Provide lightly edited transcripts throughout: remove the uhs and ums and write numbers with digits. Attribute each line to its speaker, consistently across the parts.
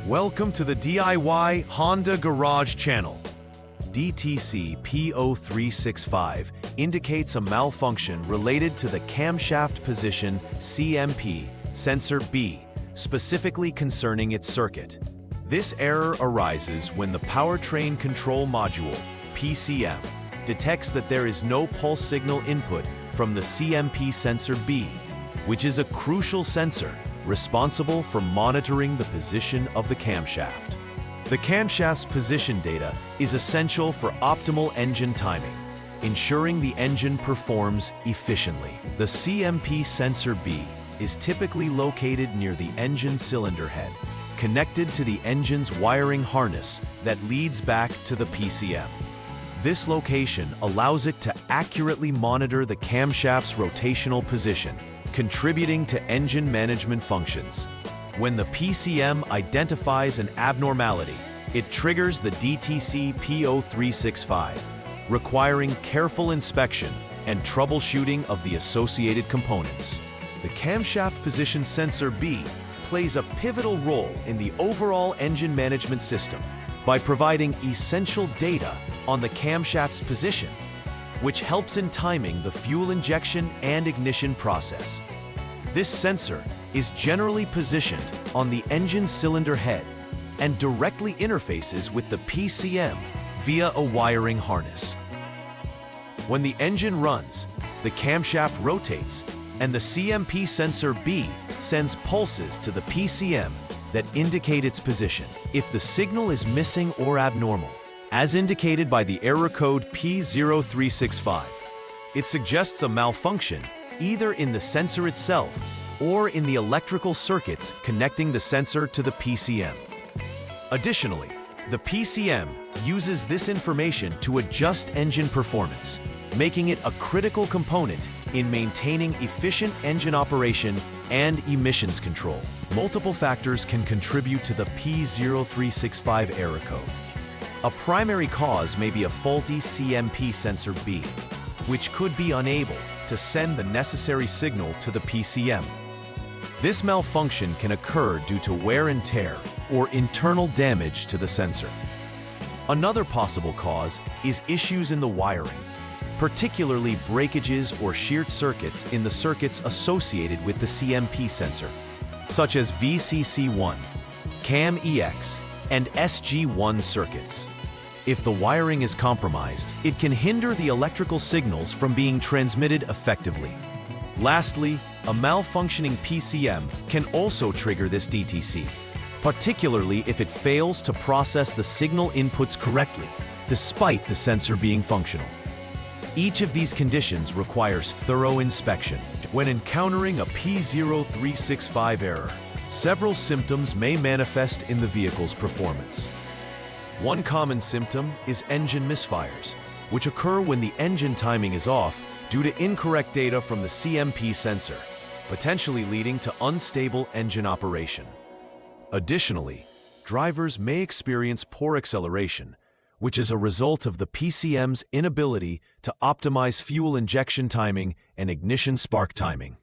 Speaker 1: Welcome to the DIY Honda Garage channel. DTC P0365 indicates a malfunction related to the Camshaft Position Sensor B, specifically concerning its circuit. This error arises when the Powertrain Control Module, PCM, detects that there is no pulse signal input from the CMP Sensor B, which is a crucial sensor responsible for monitoring the position of the camshaft. The camshaft's position data is essential for optimal engine timing, ensuring the engine performs efficiently. The CMP Sensor B is typically located near the engine cylinder head, connected to the engine's wiring harness that leads back to the PCM. This location allows it to accurately monitor the camshaft's rotational position, contributing to engine management functions. When the PCM identifies an abnormality, it triggers the DTC P0365, requiring careful inspection and troubleshooting of the associated components. The Camshaft Position Sensor B plays a pivotal role in the overall engine management system by providing essential data on the camshaft's position, which helps in timing the fuel injection and ignition process. This sensor is generally positioned on the engine cylinder head and directly interfaces with the PCM via a wiring harness. When the engine runs, the camshaft rotates, and the CMP Sensor B sends pulses to the PCM that indicate its position. If the signal is missing or abnormal, as indicated by the error code P0365, it suggests a malfunction either in the sensor itself or in the electrical circuits connecting the sensor to the PCM. Additionally, the PCM uses this information to adjust engine performance, making it a critical component in maintaining efficient engine operation and emissions control. Multiple factors can contribute to the P0365 error code. A primary cause may be a faulty CMP Sensor B, which could be unable to send the necessary signal to the PCM. This malfunction can occur due to wear and tear or internal damage to the sensor. Another possible cause is issues in the wiring, particularly breakages or short circuits in the circuits associated with the CMP sensor, such as VCC1, CAM-EX, and SG1 circuits. If the wiring is compromised, it can hinder the electrical signals from being transmitted effectively. Lastly, a malfunctioning PCM can also trigger this DTC, particularly if it fails to process the signal inputs correctly, despite the sensor being functional. Each of these conditions requires thorough inspection. When encountering a P0365 error, several symptoms may manifest in the vehicle's performance. One common symptom is engine misfires, which occur when the engine timing is off due to incorrect data from the CMP sensor, potentially leading to unstable engine operation. Additionally, drivers may experience poor acceleration, which is a result of the PCM's inability to optimize fuel injection timing and ignition spark timing.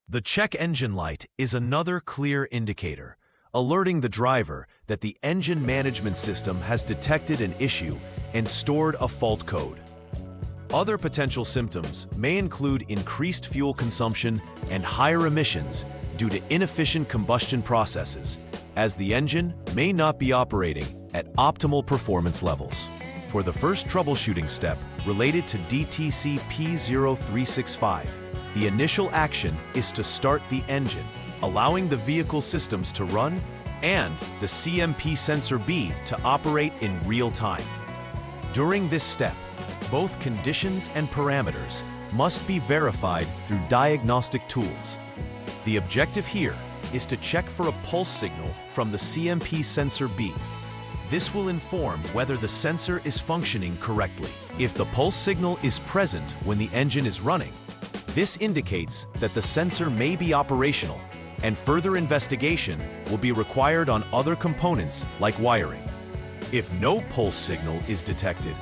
Speaker 1: The check engine light is another clear indicator, alerting the driver that the engine management system has detected an issue and stored a fault code. Other potential symptoms may include increased fuel consumption and higher emissions due to inefficient combustion processes, as the engine may not be operating at optimal performance levels. For the first troubleshooting step related to DTC P0365, the initial action is to start the engine, allowing the vehicle systems to run and the CMP Sensor B to operate in real time. During this step, both conditions and parameters must be verified through diagnostic tools. The objective here is to check for a pulse signal from the CMP Sensor B. This will inform whether the sensor is functioning correctly. If the pulse signal is present when the engine is running, this indicates that the sensor may be operational, and further investigation will be required on other components like wiring. If no pulse signal is detected,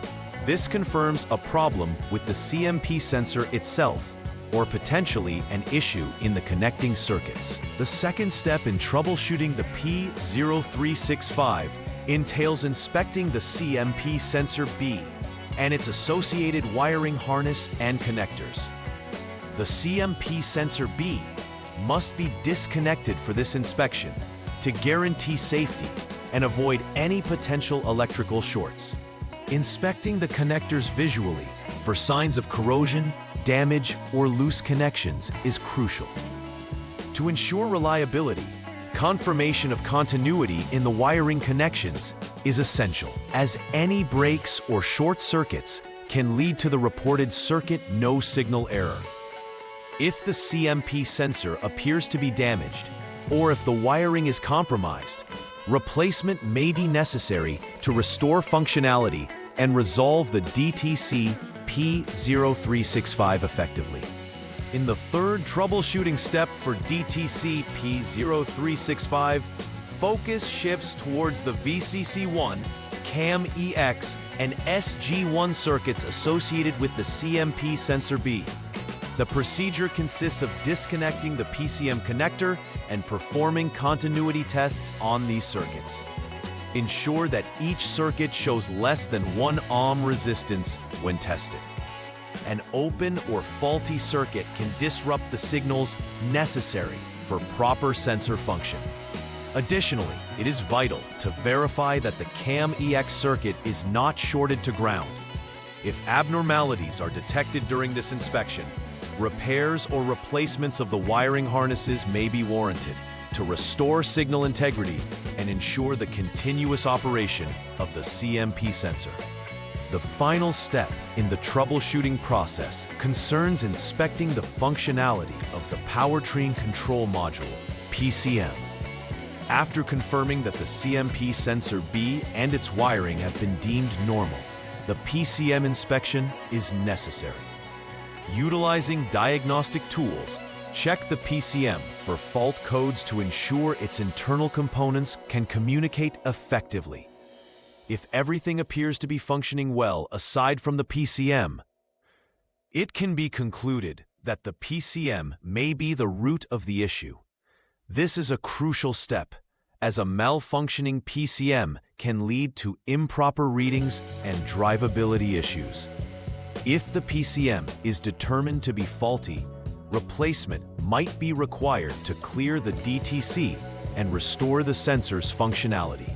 Speaker 1: this confirms a problem with the CMP sensor itself, or potentially an issue in the connecting circuits. The second step in troubleshooting the P0365 entails inspecting the CMP Sensor B and its associated wiring harness and connectors. The CMP Sensor B must be disconnected for this inspection to guarantee safety and avoid any potential electrical shorts. Inspecting the connectors visually for signs of corrosion, damage, or loose connections is crucial. To ensure reliability, confirmation of continuity in the wiring connections is essential, as any breaks or short circuits can lead to the reported circuit no signal error. If the CMP sensor appears to be damaged, or if the wiring is compromised, replacement may be necessary to restore functionality and resolve the DTC P0365 effectively. In the third troubleshooting step for DTC P0365, focus shifts towards the VCC1, CAM-EX, and SG1 circuits associated with the CMP Sensor B. The procedure consists of disconnecting the PCM connector and performing continuity tests on these circuits. Ensure that each circuit shows less than 1 ohm resistance when tested. An open or faulty circuit can disrupt the signals necessary for proper sensor function. Additionally, it is vital to verify that the CAM-EX circuit is not shorted to ground. If abnormalities are detected during this inspection, repairs or replacements of the wiring harnesses may be warranted to restore signal integrity and ensure the continuous operation of the CMP sensor. The final step in the troubleshooting process concerns inspecting the functionality of the Powertrain Control Module, PCM. After confirming that the CMP Sensor B and its wiring have been deemed normal, the PCM inspection is necessary. Utilizing diagnostic tools, check the PCM for fault codes to ensure its internal components can communicate effectively. If everything appears to be functioning well aside from the PCM, it can be concluded that the PCM may be the root of the issue. This is a crucial step, as a malfunctioning PCM can lead to improper readings and drivability issues. If the PCM is determined to be faulty, replacement might be required to clear the DTC and restore the sensor's functionality.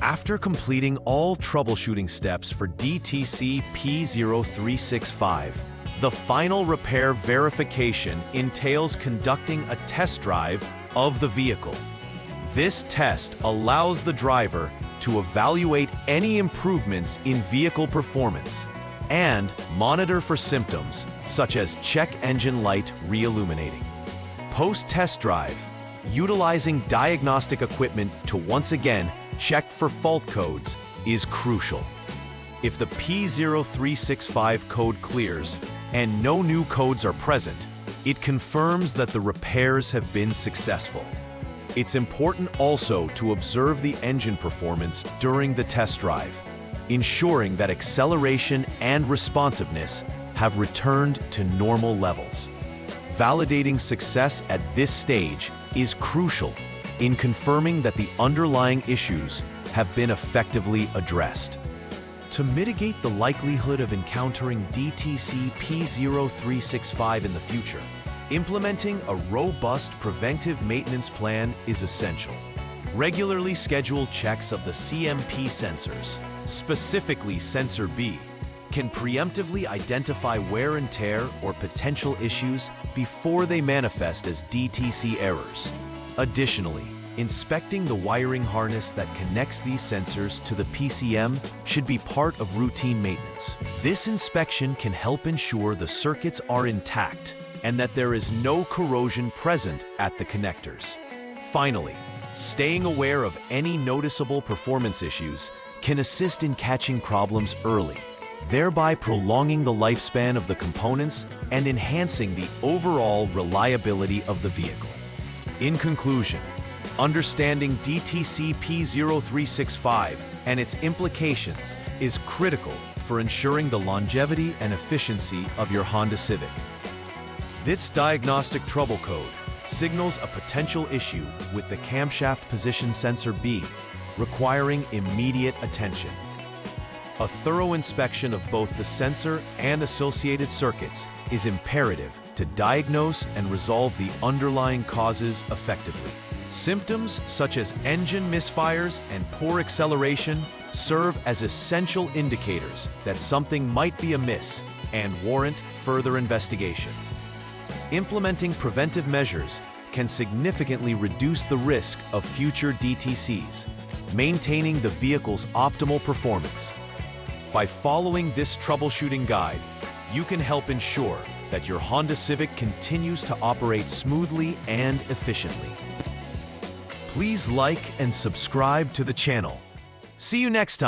Speaker 1: After completing all troubleshooting steps for DTC P0365, the final repair verification entails conducting a test drive of the vehicle. This test allows the driver to evaluate any improvements in vehicle performance and monitor for symptoms such as check engine light re-illuminating. Post-test drive, utilizing diagnostic equipment to once again check for fault codes is crucial. If the P0365 code clears and no new codes are present, it confirms that the repairs have been successful. It's important also to observe the engine performance during the test drive, ensuring that acceleration and responsiveness have returned to normal levels. Validating success at this stage is crucial in confirming that the underlying issues have been effectively addressed. To mitigate the likelihood of encountering DTC P0365 in the future, implementing a robust preventive maintenance plan is essential. Regularly scheduled checks of the CMP sensors, specifically Sensor B, can preemptively identify wear and tear or potential issues before they manifest as DTC errors. Additionally, inspecting the wiring harness that connects these sensors to the PCM should be part of routine maintenance. This inspection can help ensure the circuits are intact and that there is no corrosion present at the connectors. Finally, staying aware of any noticeable performance issues can assist in catching problems early, thereby prolonging the lifespan of the components and enhancing the overall reliability of the vehicle. In conclusion, understanding DTC P0365 and its implications is critical for ensuring the longevity and efficiency of your Honda Civic. This diagnostic trouble code signals a potential issue with the Camshaft Position Sensor B, requiring immediate attention. A thorough inspection of both the sensor and associated circuits is imperative to diagnose and resolve the underlying causes effectively. Symptoms such as engine misfires and poor acceleration serve as essential indicators that something might be amiss and warrant further investigation. Implementing preventive measures can significantly reduce the risk of future DTCs, maintaining the vehicle's optimal performance. By following this troubleshooting guide, you can help ensure that your Honda Civic continues to operate smoothly and efficiently. Please like and subscribe to the channel. See you next time.